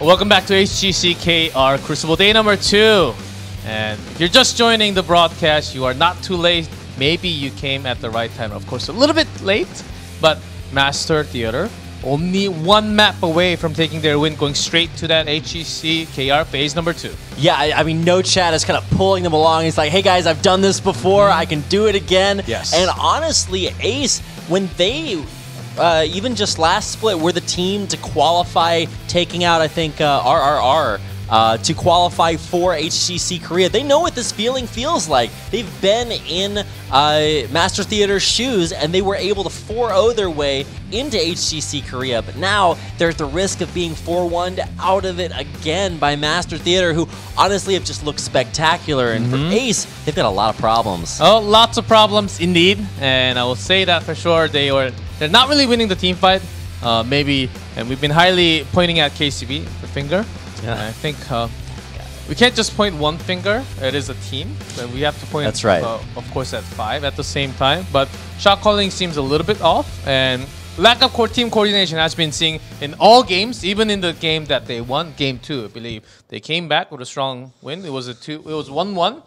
Welcome back to HGCKR Crucible Day number 2. And if you're just joining the broadcast, you are not too late. Maybe you came at the right time. Of course, a little bit late, but Master Theater only one map away from taking their win, going straight to that HGCKR phase number 2. Yeah, I mean, No Chat is kind of pulling them along. He's like, hey guys, I've done this before. I can do it again. Yes. And honestly, Ace, when they, even just last split, were the team to qualify, taking out, I think, RRR, to qualify for HGC Korea. They know what this feeling feels like. They've been in Master Theater's shoes, and they were able to 4-0 their way into HGC Korea. But now they're at the risk of being 4-1'd out of it again by Master Theater, who honestly have just looked spectacular. And for Ace, they've got a lot of problems. Oh, lots of problems indeed. And I will say that for sure. They're not really winning the team fight. Maybe, and we've been highly pointing at KCB, the finger. Yeah. I think we can't just point one finger. It is a team. And we have to point, that's right. Of course, at 5 at the same time. But shot calling seems a little bit off. And lack of team coordination has been seen in all games, even in the game that they won, game 2, I believe. They came back with a strong win. It was 1-1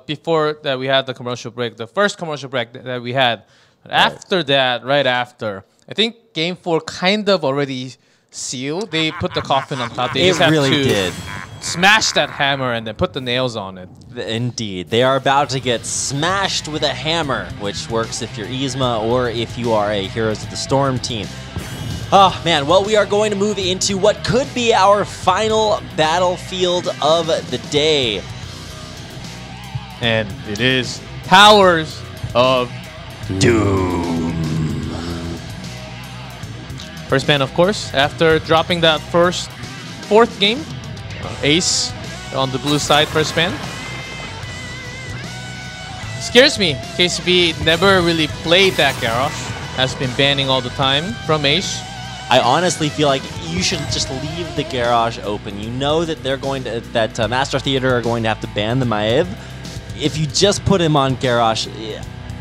before that we had the commercial break, the first commercial break that we had. But after that, right after, I think game 4 kind of already sealed. They put the coffin on top. They just have really to did. Smash that hammer and then put the nails on it. Indeed. They are about to get smashed with a hammer, which works if you're Yzma or if you are a Heroes of the Storm team. Oh, man. Well, we are going to move into what could be our final battlefield of the day. And it is Towers of Doom. First ban, of course, after dropping that fourth game. Ace on the blue side, first ban. Scares me. KCB never really played that Garrosh. Has been banning all the time from Ace. I honestly feel like you should just leave the Garrosh open. You know that they're going to, Master Theater are going to have to ban the Maev. If you just put him on Garrosh,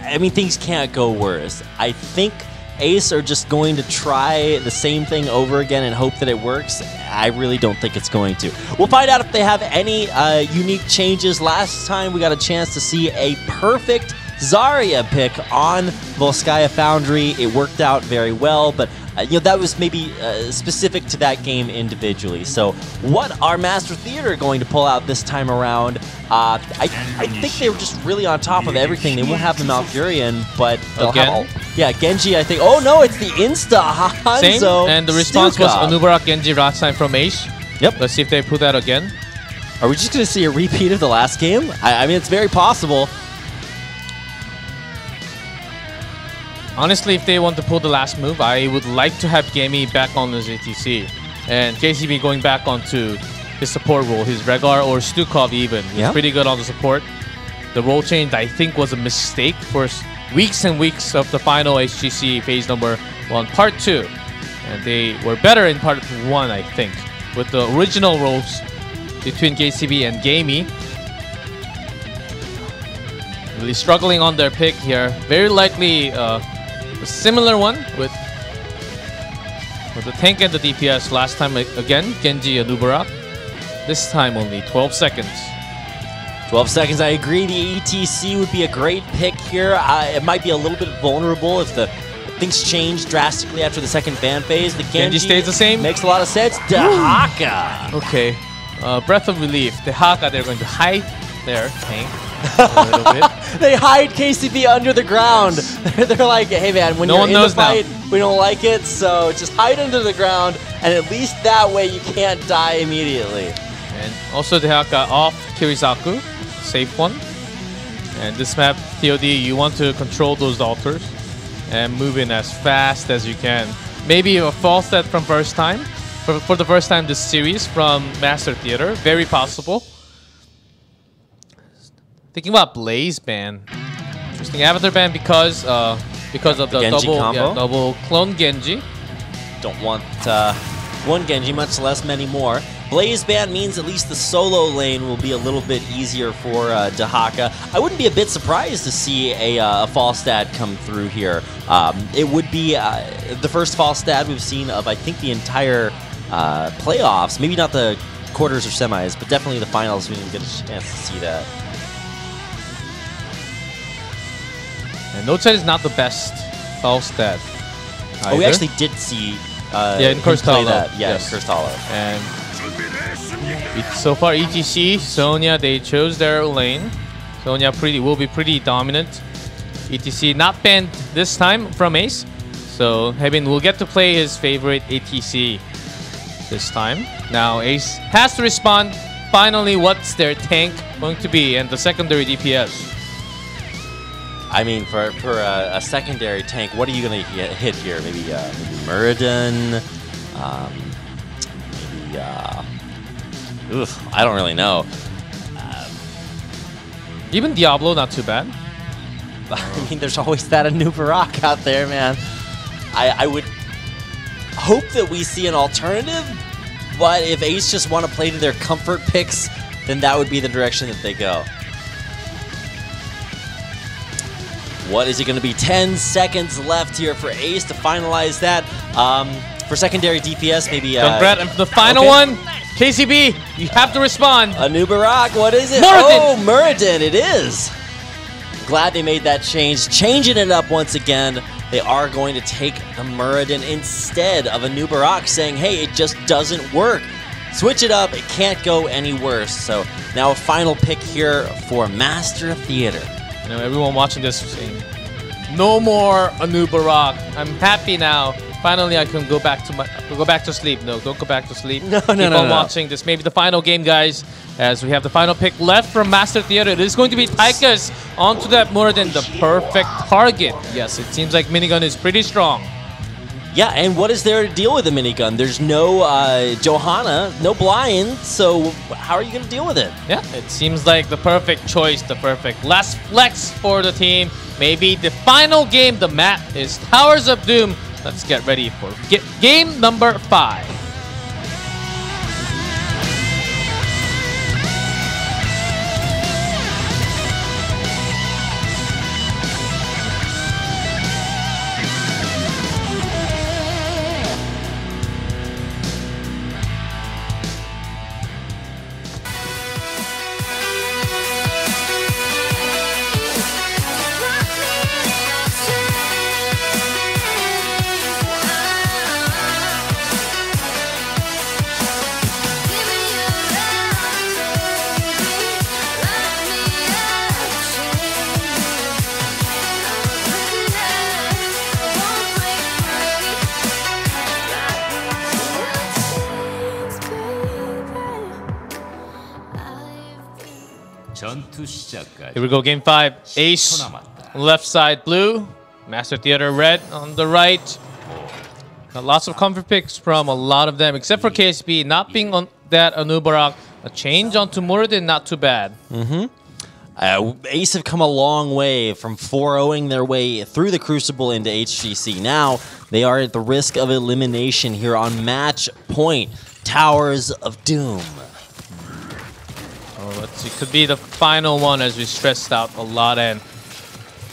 I mean, things can't go worse. I think Ace are just going to try the same thing over again and hope that it works. I really don't think it's going to. We'll find out if they have any unique changes. Last time we got a chance to see a perfect Zarya pick on Volskaya Foundry. It worked out very well, but you know, that was maybe specific to that game individually. So what are Master Theater going to pull out this time around? I think they were just really on top of everything. They won't have the Malfurion, but they'll have Genji, I think. Oh no, it's the Insta Hanzo. Same, and the response was Anubarak Genji last time from Ace. Yep. Let's see if they put that again. Are we just going to see a repeat of the last game? I mean, it's very possible. Honestly, if they want to pull the last move, I would like to have Gemi back on his ATC. And KCB going back onto his support role, his Rehgar or Stukov even. He's pretty good on the support. The role change, I think, was a mistake for weeks and weeks of the final HGC phase number 1, part 2. And they were better in part 1, I think, with the original roles between KCB and Gemi. Really struggling on their pick here. Very likely a similar one with the tank and the DPS last time again, Genji Anubarak. This time only 12 seconds. 12 seconds, I agree. The ETC would be a great pick here. It might be a little bit vulnerable if things change drastically after the second ban phase. The Genji stays the same. Makes a lot of sense. Dehaka. Okay. Breath of relief. Dehaka, they're going to hide their tank a little bit. They hide KCB under the ground. They're like, hey man, when you're in the fight, we don't like it, so just hide under the ground, and at least that way you can't die immediately. And also Dehaka off Kirisaku, safe one. And this map, TOD, you want to control those altars and move in as fast as you can. Maybe a false set from first time, for the first time this series from Master Theater, very possible. Thinking about Blaze ban. Interesting avatar ban because of the double clone Genji. Don't want one Genji, much less many more. Blaze ban means at least the solo lane will be a little bit easier for Dehaka. I wouldn't be a bit surprised to see a false stat come through here. It would be the first false stat we've seen of, I think, the entire playoffs. Maybe not the quarters or semis, but definitely the finals. We didn't get a chance to see that. And Note is not the best foul stat. Oh, we actually did see in Cursed Hollow. That. Yeah, yes. In Cursed Hollow. And so far, ETC, Sonya, they chose their lane. Sonya will be pretty dominant. ETC not banned this time from Ace. So Hebin will get to play his favorite ATC this time. Now Ace has to respond. Finally, what's their tank going to be and the secondary DPS? I mean, for a secondary tank, what are you going to hit here? Maybe Muradin? I don't really know. Even Diablo, not too bad. I mean, there's always that Anubarak out there, man. I would hope that we see an alternative, but if Ace just want to play to their comfort picks, then that would be the direction that they go. What is it going to be? 10 seconds left here for Ace to finalize that. For secondary DPS, maybe... Congrats, and for the final one, KCB, you have to respond. Anubarak, what is it? Muradin. Oh, Muradin, it is. Glad they made that change. Changing it up once again. They are going to take the Muradin instead of Anubarak, saying, hey, it just doesn't work. Switch it up. It can't go any worse. So now a final pick here for Master Theater. You know, everyone watching this is saying, no more Anubarak. I'm happy now. Finally, I can go back to sleep. No, don't go back to sleep. Keep on watching. This may be the final game, guys, as we have the final pick left from Master Theater. It is going to be Tychus onto that Muradin, the perfect target. Yes, it seems like Minigun is pretty strong. Yeah, and what is there to deal with the minigun? There's no Johanna, no blind, so how are you going to deal with it? Yeah, it seems like the perfect choice, the perfect last flex for the team. Maybe the final game, the map is Towers of Doom. Let's get ready for game number 5. Here we go, game 5. Ace, left side blue. Master Theater red on the right. Got lots of comfort picks from a lot of them, except for KSB not being on that Anubarak. A change onto Muradin, not too bad. Ace have come a long way from 4-0ing their way through the Crucible into HGC. Now they are at the risk of elimination here on match point. Towers of Doom. Oh, let's see. Could be the final one as we stressed out a lot, and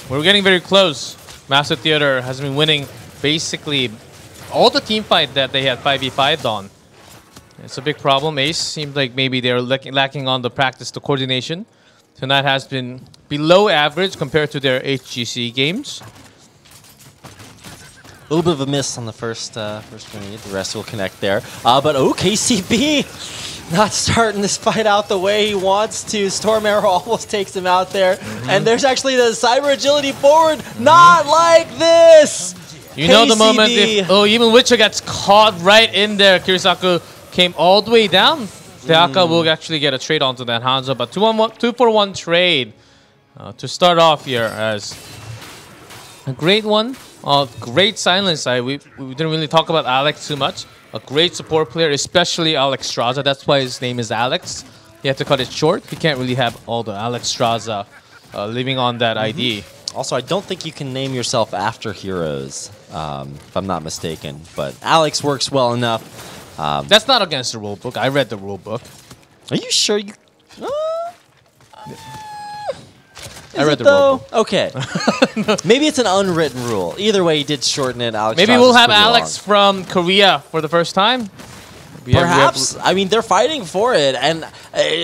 we're getting very close. Master Theater has been winning basically all the team fight that they had 5v5'd on. It's a big problem. Ace seems like maybe they're lacking on the practice, the coordination. Tonight has been below average compared to their HGC games. A little bit of a miss on the first grenade. The rest will connect there. But oh, KCB not starting this fight out the way he wants to. Storm Arrow almost takes him out there. And there's actually the Cyber Agility forward. Not like this! You know the moment if... Oh, even Witcher gets caught right in there. Kirisaku came all the way down. Teaka will actually get a trade onto that Hanzo, but 2-for-1 trade to start off here as a great one. Great silence. We didn't really talk about Alex too much. A great support player, especially Alex Straza. That's why his name is Alex. He had to cut it short. He can't really have all the Alex Straza living on that ID. Also, I don't think you can name yourself after heroes, if I'm not mistaken. But Alex works well enough. That's not against the rule book. I read the rule book. Are you sure you... I read the rule book. Okay. Maybe it's an unwritten rule. Either way, he did shorten it. Alex Maybe we'll have Alex from Korea for the first time. Perhaps. I mean, they're fighting for it, and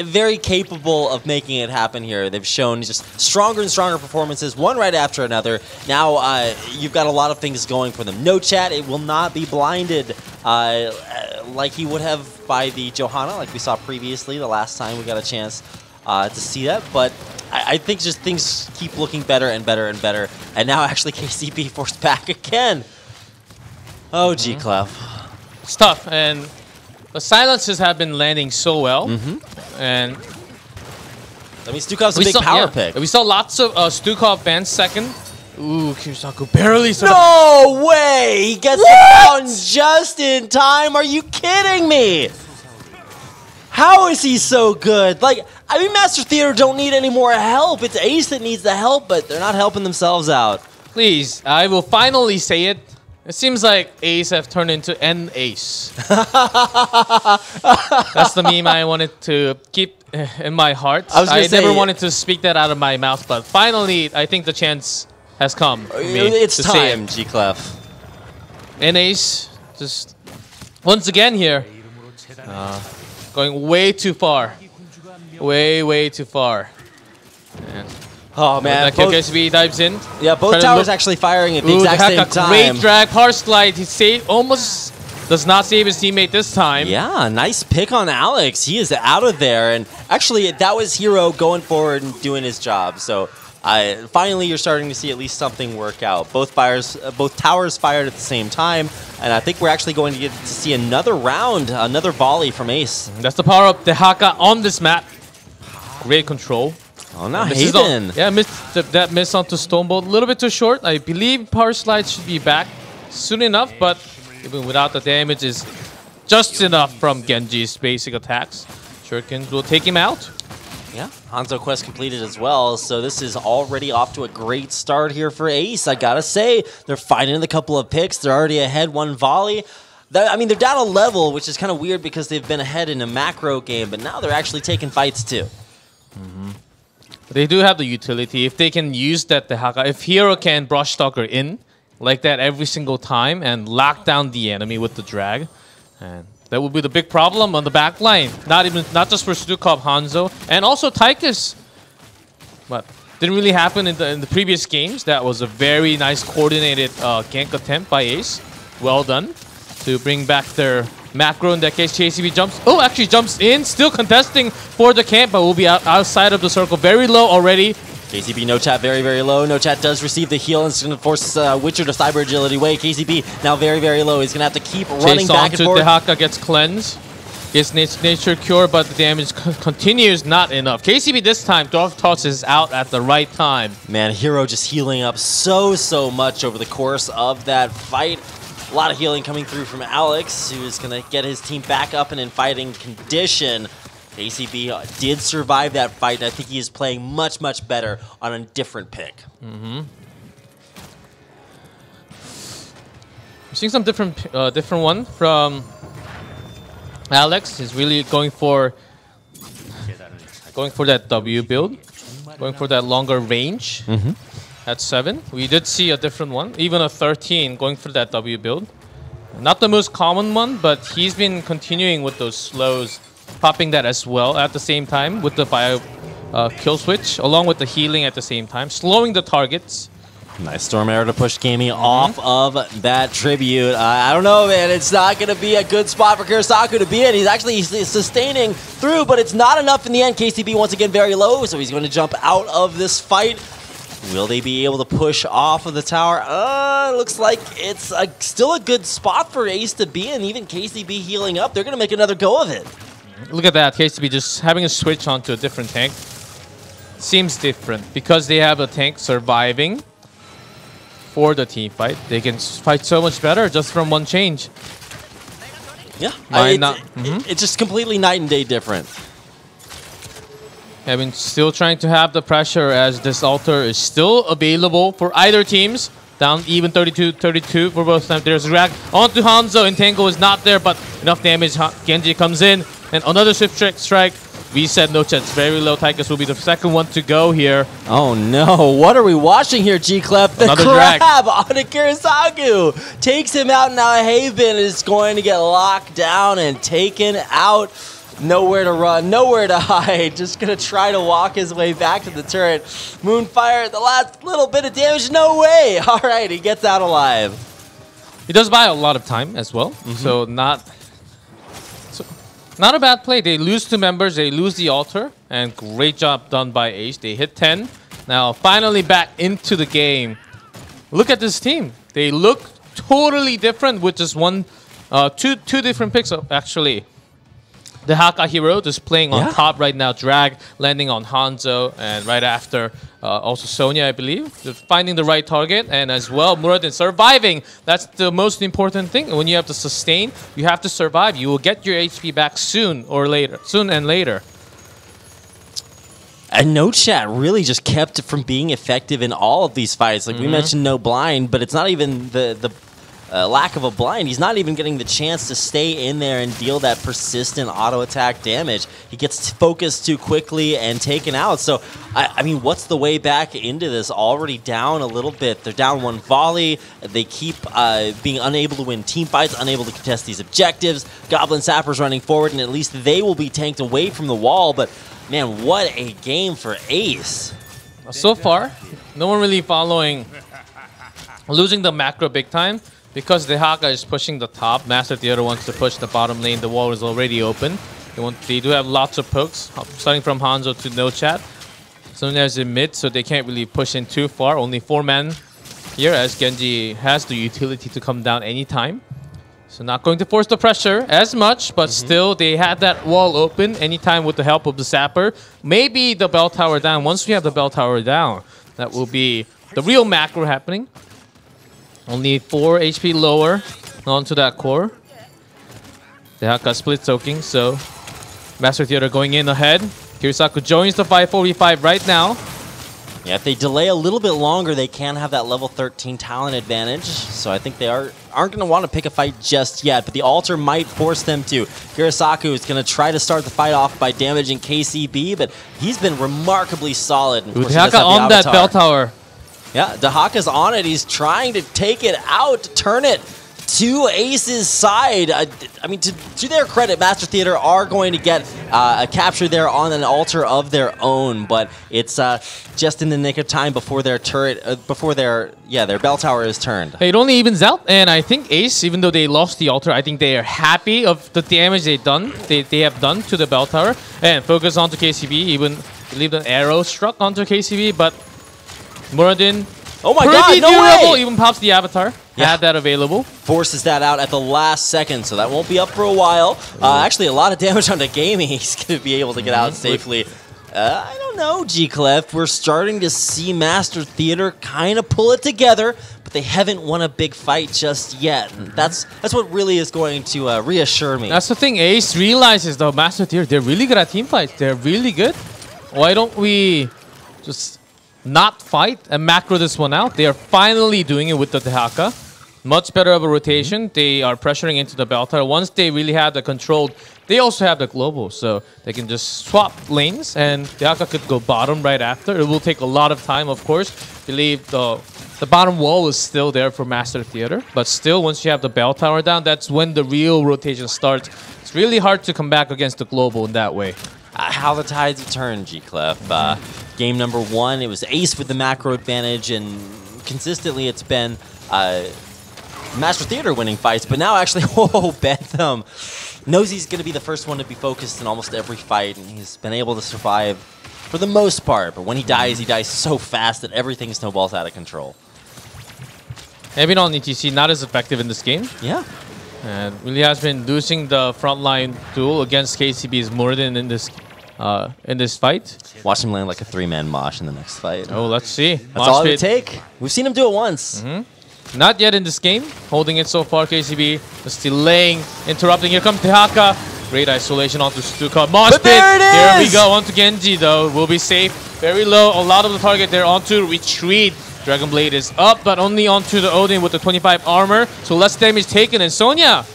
very capable of making it happen here. They've shown just stronger and stronger performances, one right after another. Now, you've got a lot of things going for them. No chat, it will not be blinded like he would have by the Johanna, like we saw previously the last time we got a chance to see that. But I think just things keep looking better and better and better. And now, actually, KCP forced back again. Oh, G-Clef. It's tough, and the silences have been landing so well, and I mean, Stukov's a big power pick. We saw lots of Stukov banned second. Ooh, Kirisaku barely. No way! He gets it down just in time. Are you kidding me? How is he so good? Like, I mean, Master Theater don't need any more help. It's Ace that needs the help, but they're not helping themselves out. Please, I will finally say it. It seems like Ace have turned into an Ace. That's the meme I wanted to keep in my heart. I never wanted to speak that out of my mouth, but finally, I think the chance has come for me. It's time, G-Clef. An Ace, just once again here, going way too far. Way too far. And oh man, KCB dives in. Yeah, both towers actually firing at the exact same time. Great drag, power slide. He almost does not save his teammate this time. Yeah, nice pick on Alex. He is out of there, and actually that was Hero going forward and doing his job. So finally, you're starting to see at least something work out. Both towers fired at the same time, and I think we're actually going to get to see another round, another volley from Ace. That's the power up the Haka on this map. Great control. Oh, now Haven. Yeah, that miss onto Stonebolt. A little bit too short. I believe power slide should be back soon enough, but even without the damage is just enough from Genji's basic attacks. Shurikens will take him out. Yeah, Hanzo quest completed as well, so this is already off to a great start here for Ace. I gotta say, they're finding a couple of picks. They're already ahead one volley. I mean, they're down a level, which is kind of weird because they've been ahead in a macro game, but now they're actually taking fights too. They do have the utility. If they can use that, the Haka, if Hero can brush Stalker in like that every single time and lock down the enemy with the drag, and that would be the big problem on the back line. Not just for Stukov, Hanzo, and also Tychus. But didn't really happen in the previous games. That was a very nice coordinated gank attempt by Ace. Well done to bring back their macro. In that case, KCB actually jumps in, still contesting for the camp, but will be outside of the circle. Very low already. KCB no chat very, very low. No chat does receive the heal, and it's going to force Witcher to cyber agility away. KCB now very, very low. He's going to have to keep running back and forth. The Haka gets cleansed. Gets nature cure, but the damage continues not enough. KCB this time, Dwarf Toss is out at the right time. Man, Hero just healing up so much over the course of that fight. A lot of healing coming through from Alex, who is going to get his team back up and in fighting condition. KCB did survive that fight, and I think he is playing much better on a different pick. We're seeing some different one from Alex. He's really going for that W build, going for that longer range. At 7, we did see a different one, even a 13 going for that W build. Not the most common one, but he's been continuing with those slows, popping that as well at the same time with the bio kill switch, along with the healing at the same time, slowing the targets. Nice Storm Arrow to push Gamey off of that tribute. I don't know, man. It's not going to be a good spot for Kirisaku to be in. He's actually sustaining through, but it's not enough in the end. KCB once again very low, so he's going to jump out of this fight. Will they be able to push off of the tower? Looks like it's still a good spot for Ace to be in. Even KCB healing up. They're going to make another go of it. Look at that. KCB just having a switch onto a different tank. Seems different because they have a tank surviving for the team fight. They can fight so much better just from one change. Yeah, it's just completely night and day different. I mean, still trying to have the pressure as this altar is still available for either teams. Down even 32-32 for both times. There's a drag onto Hanzo. Entangle is not there, but enough damage. Genji comes in, and another swift strike We said no chance. Very low. Tychus will be the second one to go here. Oh no, what are we watching here, G-Clef? The Another grab drag. onto Kirisaku. Takes him out, now Haven is going to get locked down and taken out. Nowhere to run, nowhere to hide. Just going to try to walk his way back to the turret. Moonfire, the last little bit of damage, no way. All right, he gets out alive. He does buy a lot of time as well, so not a bad play. They lose 2 members, they lose the altar, and great job done by Ace. They hit 10. Now finally back into the game. Look at this team. They look totally different with just two different picks actually. The Haka hero just playing on top right now. Drag landing on Hanzo, and right after also Sonya, I believe. Just finding the right target, and as well Muradin surviving. That's the most important thing. When you have to sustain, you have to survive. You will get your HP back soon and later. And No Chat really just kept it from being effective in all of these fights. Like we mentioned, no blind, but it's not even the lack of a blind. He's not even getting the chance to stay in there and deal that persistent auto attack damage. He gets focused too quickly and taken out. So, I mean, what's the way back into this? Already down a little bit. They're down 1 volley. They keep being unable to win team fights, unable to contest these objectives. Goblin Sappers running forward, and at least they will be tanked away from the wall. But, man, what a game for Ace. So far, no one really following, losing the macro big time. Because the Haka is pushing the top, Master Theater wants to push the bottom lane. The wall is already open. They do have lots of pokes, starting from Hanzo to No Chat. Sonya is in mid, so they can't really push in too far. Only 4 men here, as Genji has the utility to come down anytime. So not going to force the pressure as much, but still they had that wall open anytime with the help of the Sapper. Maybe the bell tower down. Once we have the bell tower down, that will be the real macro happening. Only 4 HP lower onto that core. The Haka split soaking, so Master Theater going in ahead. Kirisaku joins the 545 right now. Yeah, if they delay a little bit longer, they can have that level 13 talent advantage. So I think they aren't going to want to pick a fight just yet, but the altar might force them to. Kirisaku is going to try to start the fight off by damaging KCB, but he's been remarkably solid. Ooh, the Haka on that bell tower. Yeah, Dahaka's on it. He's trying to take it out, turn it to Ace's side. I mean, to their credit, Master Theater are going to get a capture there on an altar of their own, but it's just in the nick of time before their turret, their bell tower is turned. It only evens out, and I think Ace, even though they lost the altar, I think they are happy of the damage they have done to the bell tower, and focus onto KCB. Even believe an arrow struck onto KCB, but Muradin, oh my god, no durable, way! Even pops the avatar. Yeah. Had that available. Forces that out at the last second, so that won't be up for a while. Actually, a lot of damage onto Gaming. He's going to be able to get out safely. I don't know, G-Clef. We're starting to see Master Theater kind of pull it together, but they haven't won a big fight just yet. And that's what really is going to reassure me. That's the thing. Ace realizes, though, Master Theater, they're really good at team fights. They're really good. Why don't we just not fight and macro this one out? They are finally doing it with the Dahaka. Much better of a rotation. They are pressuring into the bell tower. Once they really have the control, they also have the global, so they can just swap lanes, and Dahaka could go bottom right after. It will take a lot of time, of course. Believe the bottom wall is still there for Master Theater, but still, once you have the bell tower down, that's when the real rotation starts. It's really hard to come back against the global in that way. How the tides have turned, G-Clef. Game number 1, it was Ace with the macro advantage, and consistently it's been Master Theater winning fights, but now actually, whoa, Bentham knows he's going to be the first one to be focused in almost every fight, and he's been able to survive for the most part, but when he dies so fast that everything snowballs out of control. Even on ETC, not as effective in this game. Yeah. And really has been losing the frontline duel against KCB's Muradin in this fight. Watch him land like a 3-man mosh in the next fight. Oh, let's see. That's all it would take. We've seen him do it once. Not yet in this game. Holding it so far, KCB. Just delaying, interrupting. Here comes Dahaka. Great isolation onto Stuka. Mosh pit. Here we go. Onto Genji, though. Will be safe. Very low. A lot of the target there onto retreat. Dragon Blade is up, but only onto the Odin with the 25 armor. So less damage taken. And Sonya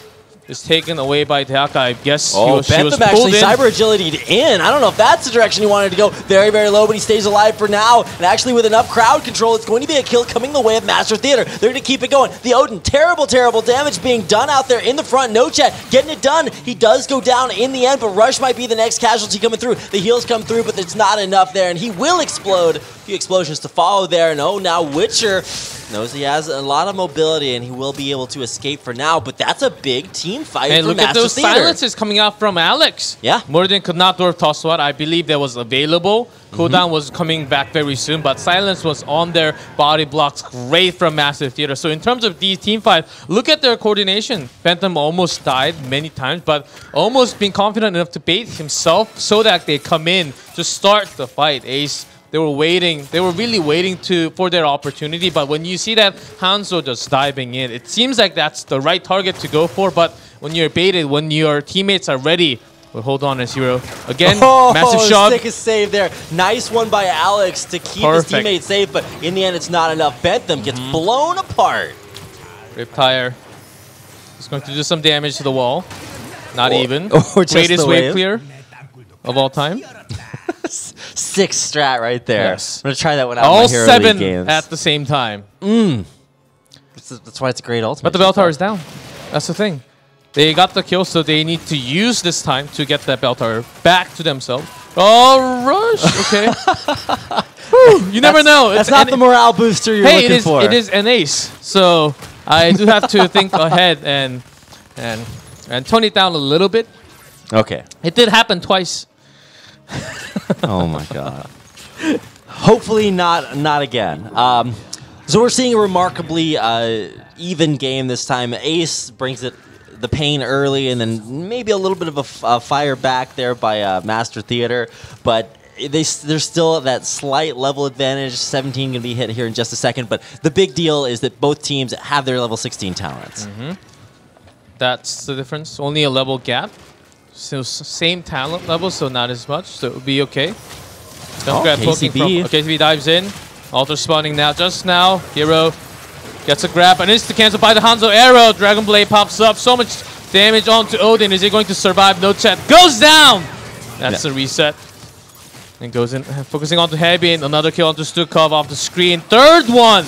is taken away by Dehaka. I guess she was Bentham pulled actually in. cyber agility in. I don't know if that's the direction he wanted to go. Very, very low, but he stays alive for now. And actually with enough crowd control, it's going to be a kill coming the way of Master Theater. They're going to keep it going. The Odin, terrible, terrible damage being done out there in the front. No chat, getting it done. He does go down in the end, but Rush might be the next casualty coming through. The heals come through, but it's not enough there, and he will explode. A few explosions to follow there, and oh, now Witcher knows he has a lot of mobility, and he will be able to escape for now, but that's a big team fight and for look Master at those Theater. silences coming out from Alex. Yeah. Morden could not dwarf toss what I believe that was available. Cooldown was coming back very soon, but silence was on their body blocks. Great from Massive Theater. So in terms of these team fight, look at their coordination. Bentham almost died many times, but almost being confident enough to bait himself so that they come in to start the fight. Ace, they were waiting. They were really waiting for their opportunity. But when you see that Hanzo just diving in, it seems like that's the right target to go for. But when you're baited, when your teammates are ready, well, hold on, as Hero. Again, massive shot. Sickest save there. Nice one by Alex to keep his teammates safe, but in the end, it's not enough. Bentham gets blown apart. Riptire is going to do some damage to the wall. Not even. Or just Greatest the wave clear of all time. Sick strat right there. Yes. I'm going to try that one out All in my Hero 7 League games. at the same time. That's why it's a great ultimate. But the bell tower is down. That's the thing. They got the kill, so they need to use this time to get that bell tower back to themselves. Oh, Rush! Okay. You never know. That's not the morale booster you're looking for. It is an ace, so I do have to think ahead and tone it down a little bit. Okay. It did happen twice. Oh my god. Hopefully not again. So we're seeing a remarkably even game this time. Ace brings the pain early, and then maybe a little bit of a fire back there by Master Theater, but there's still that slight level advantage. 17 going to be hit here in just a second, but the big deal is that both teams have their level 16 talents. That's the difference. Only a level gap. So same talent level, so not as much. So it would be okay. KCB dives in. Altar spawning now. Just now, Hero gets a grab. An insta cancel by the Hanzo arrow. Dragon Blade pops up. So much damage onto Odin. Is he going to survive? No chat. Goes down! That's the reset. And goes in, focusing onto Heavy. And another kill onto Stukov off the screen. Third one!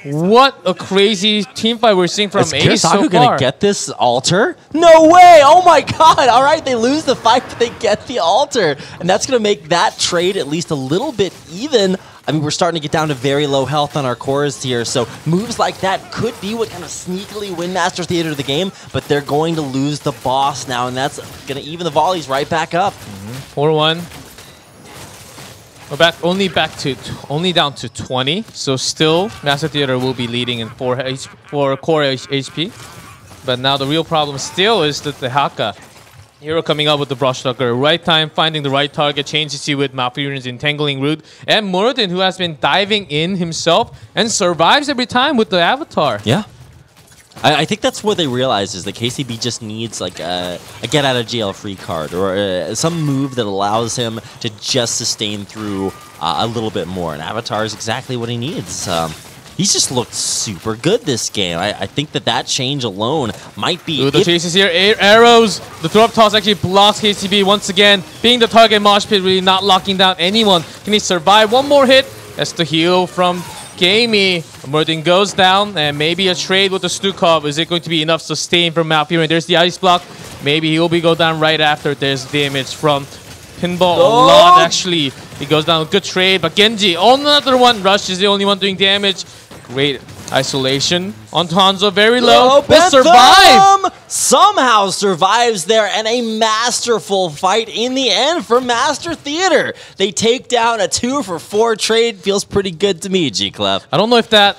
What a crazy team fight we're seeing from Ace so far. Gonna get this altar? No way! Oh my god! All right, they lose the fight, but they get the altar, and that's gonna make that trade at least a little bit even. I mean, we're starting to get down to very low health on our cores here, so moves like that could be what kind of sneakily win Master Theater the game, but they're going to lose the boss now, and that's gonna even the volleys right back up. 4-1. We're only down to 20, so still Master Theater will be leading in 4 core HP. But now the real problem still is that the Haka. Hero coming up with the Brush Tucker. Right time, finding the right target, changes you with Malfurion's Entangling Root. And Muradin, who has been diving in himself and survives every time with the Avatar. Yeah. I think that's what they realize is that KCB just needs like a get-out-of-jail-free card or some move that allows him to just sustain through a little bit more. And Avatar is exactly what he needs. He's just looked super good this game. I think that change alone might be... Ooh, the chases here. Arrows. The throw-up toss actually blocks KCB once again. Being the target mosh pit, really not locking down anyone. Can he survive? One more hit. That's the heal from Gamey. Murden goes down, and maybe a trade with the Stukov. Is it going to be enough sustain from Malfurion? There's the ice block. Maybe he will go down right after. There's damage from Pinball. A lot, actually. He goes down. Good trade, but Genji, another one. Rush is the only one doing damage. Great isolation onto Hanzo. Very low. Will survive. Somehow survives there, and a masterful fight in the end for Master Theater. They take down a 2-for-4 trade. Feels pretty good to me, G-Clef. I don't know if that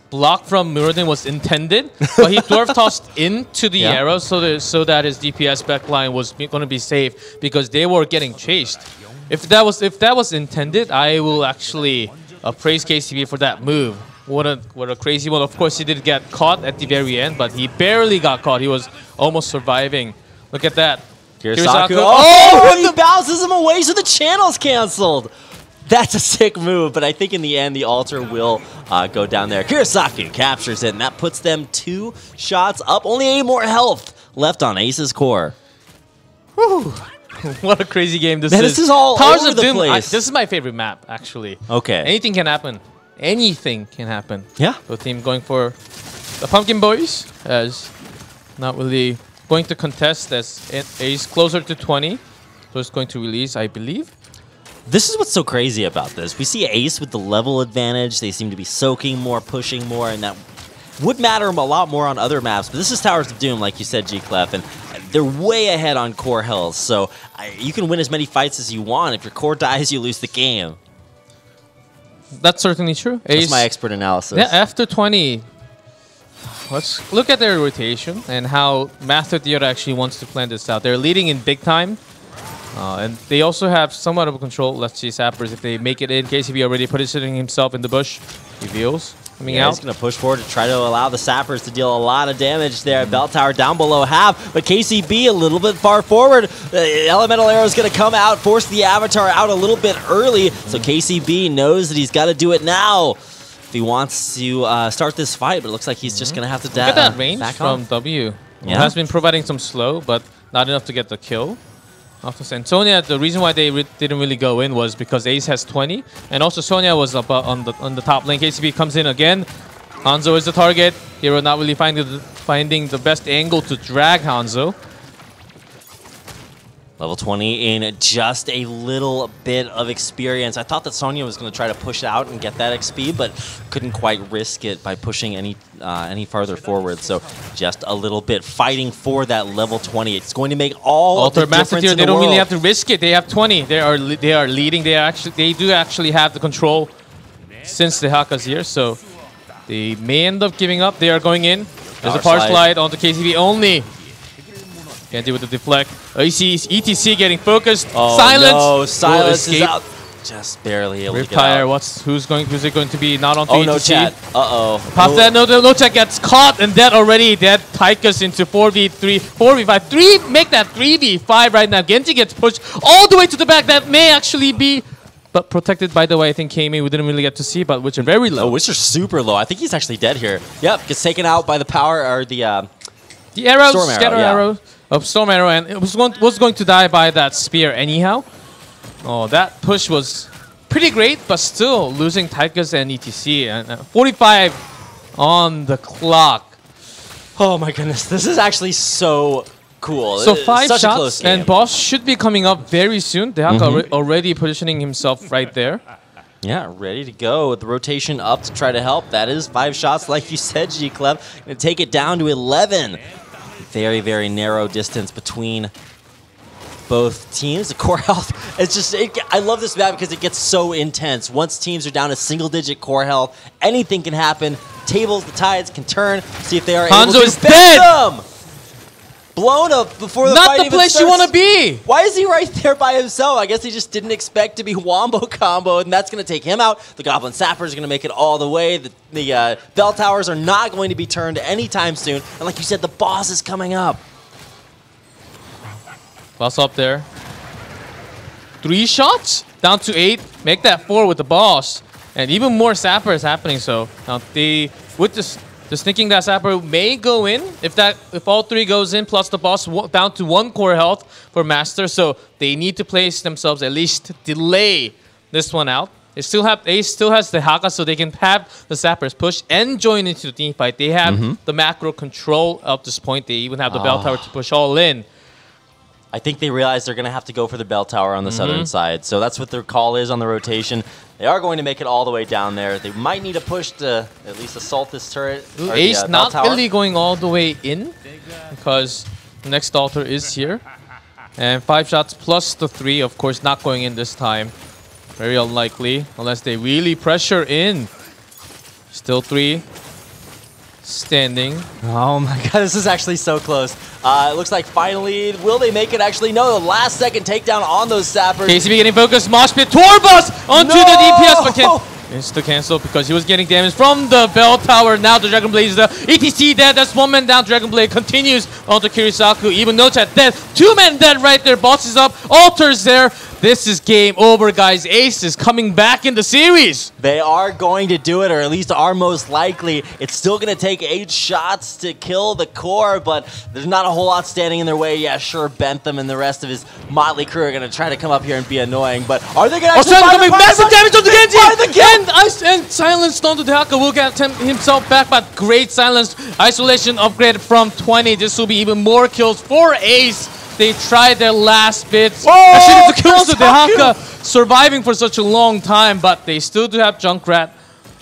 block from Muradin was intended, but he dwarf tossed into the arrow so that his DPS backline was going to be safe because they were getting chased. If that was intended, I will actually praise KCB for that move. What a crazy one. Of course, he did get caught at the very end, but he barely got caught. He was almost surviving. Look at that. Kirisaku. Oh, he bounces him away, so the channel's canceled. That's a sick move, but I think in the end, the altar will go down there. Kirisaku captures it, and that puts them 2 shots up. Only 8 more health left on Ace's core. Whew. What a crazy game this Man, is. this is all Towers over of the Doom. place. This is my favorite map, actually. Okay. Anything can happen. Anything can happen. Yeah. So team going for the Pumpkin Boys as not really going to contest as Ace closer to 20. So it's going to release, I believe. This is what's so crazy about this. We see Ace with the level advantage. They seem to be soaking more, pushing more, and that would matter a lot more on other maps. But this is Towers of Doom, like you said, G-Clef, and they're way ahead on core health. So you can win as many fights as you want. If your core dies, you lose the game. That's certainly true. Ace, That's my expert analysis. yeah, after 20, let's look at their rotation and how Master Theater actually wants to plan this out. They're leading in big time. And they also have somewhat of a control. Let's see Sappers if they make it in. KCB already positioning himself in the bush. Reveals coming out. He's going to push forward to try to allow the Sappers to deal a lot of damage there. Bell Tower down below half, but KCB a little bit far forward. The Elemental Arrow is going to come out, force the Avatar out a little bit early. So KCB knows that he's got to do it now if he wants to start this fight. But it looks like he's just going to have to Look at that range from W. Yeah. It has been providing some slow, but not enough to get the kill. After Sonya, the reason why they didn't really go in was because Ace has 20, and also Sonya was up on the top lane. KCB comes in again. Hanzo is the target. Hero not really finding the best angle to drag Hanzo. Level 20 in just a little bit of experience. I thought that Sonya was going to try to push out and get that XP, but couldn't quite risk it by pushing any farther forward. So just a little bit fighting for that level 20. It's going to make all the difference in the world. They don't really have to risk it. They have 20. They are leading. They do actually have the control since the Haka's here. So they may end up giving up. They are going in. There's a power slide onto KCB only. Can't deal with the deflect. ETC getting focused. Oh, Silence. No, Silence is out. Just barely able to get Riptire, out. Who's it going to be? Not onto Oh, ETC. no chat. Uh-oh. Pop that. No chat gets caught and dead already. Dead. Tychus into 4v3, 4v5. Make that 3v5 right now. Genji gets pushed all the way to the back. That may actually be, but protected by the way. I think Kami we didn't really get to see, but Witcher very low. Oh, Witcher's super low. I think he's actually dead here. Yep, gets taken out by the power or the arrows, Storm Arrow, scatter yeah. arrow of Storm Arrow, and it was going to die by that spear anyhow. Oh, that push was pretty great, but still losing Tychus and ETC. And 45 on the clock. Oh my goodness, this is actually so cool. So 5 Such shots, a close game. and boss should be coming up very soon. The Haka already positioning himself right there. Yeah, ready to go with the rotation up to try to help. That is 5 shots, like you said, G-Clef. Gonna take it down to 11. Very, very narrow distance between both teams. The core health, it's just, I love this map because it gets so intense. Once teams are down to single-digit core health, anything can happen. Tables, the tides can turn. See if they are able to Hanzo is dead! them. Blown up before the fight Not the even place you starts. want to be! Why is he right there by himself? I guess he just didn't expect to be wombo combo, and that's going to take him out. The Goblin Sappers are going to make it all the way. The Bell Towers are not going to be turned anytime soon. And like you said, the boss is coming up. Boss up there. 3 shots? Down to 8. Make that 4 with the boss. And even more Sappers happening, so now with this... Just thinking that Sapper may go in if all 3 goes in plus the boss down to 1 core health for Master, so they need to place themselves at least delay this one out. Ace still has the Haka, so they can have the Sappers push and join into the team fight. They have the macro control up this point. They even have the Bell Tower to push all in. I think they realize they're going to have to go for the Bell Tower on the southern side, so that's what their call is on the rotation. They are going to make it all the way down there. They might need a push to at least assault this turret. Ooh, Ace not really going all the way in because the next altar is here. And 5 shots plus the 3, of course, not going in this time. Very unlikely unless they really pressure in. Still 3 standing. Oh my god, this is actually so close. It looks like finally, will they make it? Actually, no, the last second takedown on those Sappers. KCB getting focused, Mosh Pit, Torbus onto the DPS, but can't. It's to cancel because he was getting damage from the Bell Tower. Now the Dragon Blade is the ETC dead. That's 1 man down. Dragon Blade continues onto Kirisaku. Even no chat dead. 2 men dead right there. Boss is up. Altars there. This is game over, guys. Ace is coming back in the series. They are going to do it, or at least are most likely. It's still going to take 8 shots to kill the core, but there's not a whole lot standing in their way. Yeah, sure, Bentham and the rest of his motley crew are going to try to come up here and be annoying, but are they going to actually coming massive damage on the Genji! And And silence Stone to Dehaka will get himself back, but great silence. Isolation upgraded from 20. This will be even more kills for Ace. They tried their last bits. Actually, the kill onto Dehaka, surviving for such a long time, but they still do have Junkrat.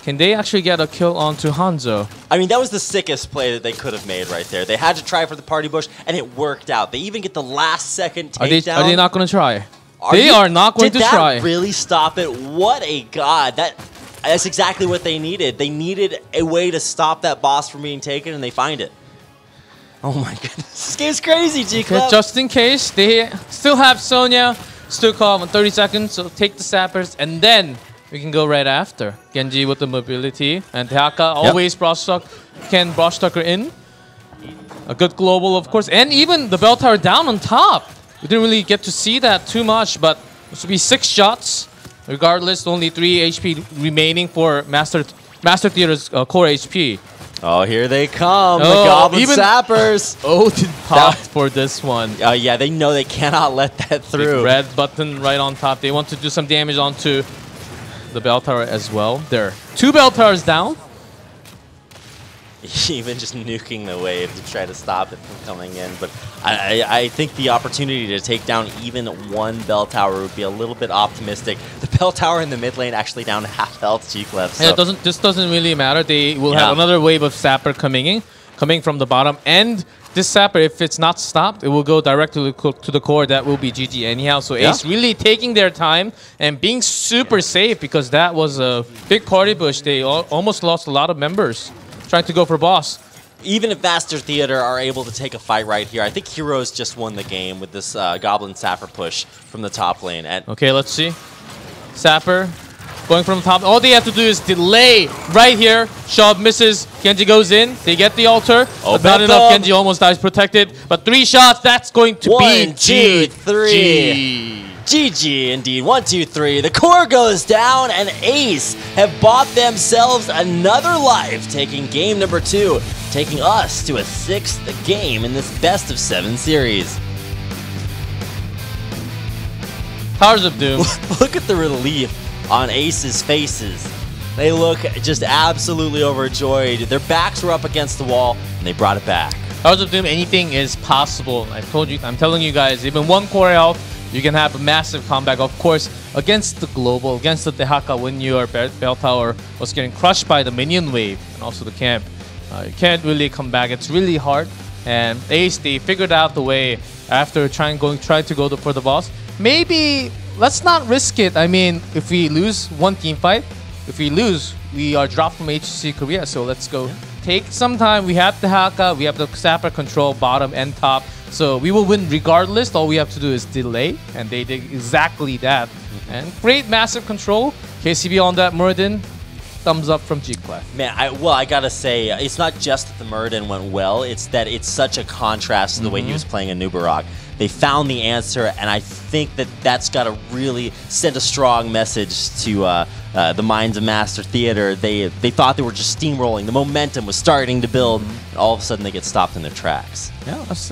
Can they actually get a kill onto Hanzo? I mean, that was the sickest play that they could have made right there. They had to try for the party bush, and it worked out. They even get the last second takedown. Are they not going to try? They are not going to try. Did that really stop it? What a god. That's exactly what they needed. They needed a way to stop that boss from being taken, and they find it. Oh my goodness. This game's crazy, G-Club. Okay, just in case, they still have Sonya, Stukov on 30 seconds, so take the sappers, and then we can go right after. Genji with the mobility, and Dehaka always can brush Tucker in. A good global, of course, and even the bell tower down on top. We didn't really get to see that too much, but this will be 6 shots. Regardless, only 3 HP remaining for Master Theater's core HP. Oh, here they come, the Goblin Sappers. Odin popped for this one. Yeah, they know they cannot let that through. Big red button right on top. They want to do some damage onto the bell tower as well. There are 2 bell towers down. Even just nuking the wave to try to stop it from coming in. But I think the opportunity to take down even 1 bell tower would be a little bit optimistic. The bell tower in the mid lane actually down to half health, G-Clef. So. Yeah, this doesn't really matter. They will have another wave of Sapper coming from the bottom. And this Sapper, if it's not stopped, it will go directly to the core. That will be GG anyhow. So Ace really taking their time and being super safe, because that was a big party push. They almost lost a lot of members trying to go for boss. Even if Master Theater are able to take a fight right here, I think Heroes just won the game with this Goblin Sapper push from the top lane. Okay, let's see. Sapper going from the top. All they have to do is delay right here. Shove misses. Genji goes in. They get the altar. But not enough. Genji almost dies protected. But 3 shots. That's going to be 1, 2, 3. GG indeed. 1, 2, 3. The core goes down, and Ace have bought themselves another life, taking game number 2, taking us to a 6th game in this best of 7 series. Powers of Doom. Look at the relief on Ace's faces. They look just absolutely overjoyed. Their backs were up against the wall, and they brought it back. Powers of Doom, anything is possible. I'm telling you guys, even 1 core health, you can have a massive comeback. Of course, against the global, against the Dehaka, when your bell tower was getting crushed by the minion wave and also the camp, you can't really come back. It's really hard. And Ace, they figured out the way after trying to go for the boss. Maybe let's not risk it. I mean, if we lose 1 team fight, if we lose, we are dropped from HGC Korea. So let's go. Take some time. We have the Dehaka, we have the Sapper control bottom and top. So we will win regardless. All we have to do is delay, and they did exactly that. And great massive control. KCB on that Muradin. Thumbs up from G-Clef. Man, I gotta say, it's not just that the Muradin went well, it's that it's such a contrast to the way he was playing Anubarak. They found the answer, and I think that that's gotta really send a strong message to the minds of Master Theater. They thought they were just steamrolling. The momentum was starting to build, and all of a sudden they get stopped in their tracks. Yeah,